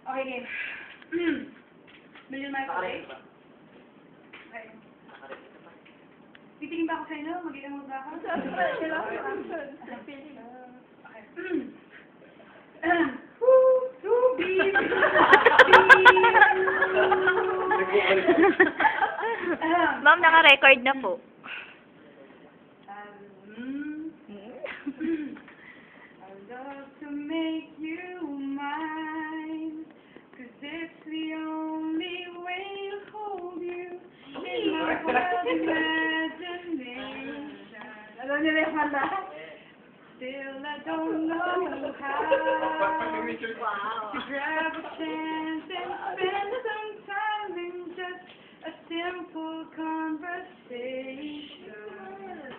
Okay, game. Million miles away. Nakarin ba? Okay. Nakarin ba? Titingin ba ako sa inyo? Mag-ilang ba ako? Ma'am, naka-record na po. I'd love to make you mine, 'cause it's the only way to hold you in my wild imagination. Alam niyo na yung kanta? Still, I don't know how to grab a chance and spend some time in just a simple conversation.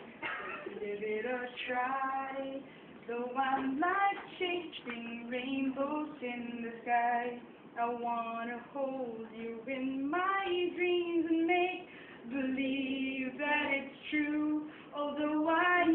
Give it a try, though I'm like chasing rainbows in the sky. I wanna hold you in my dreams and make believe that it's true, although I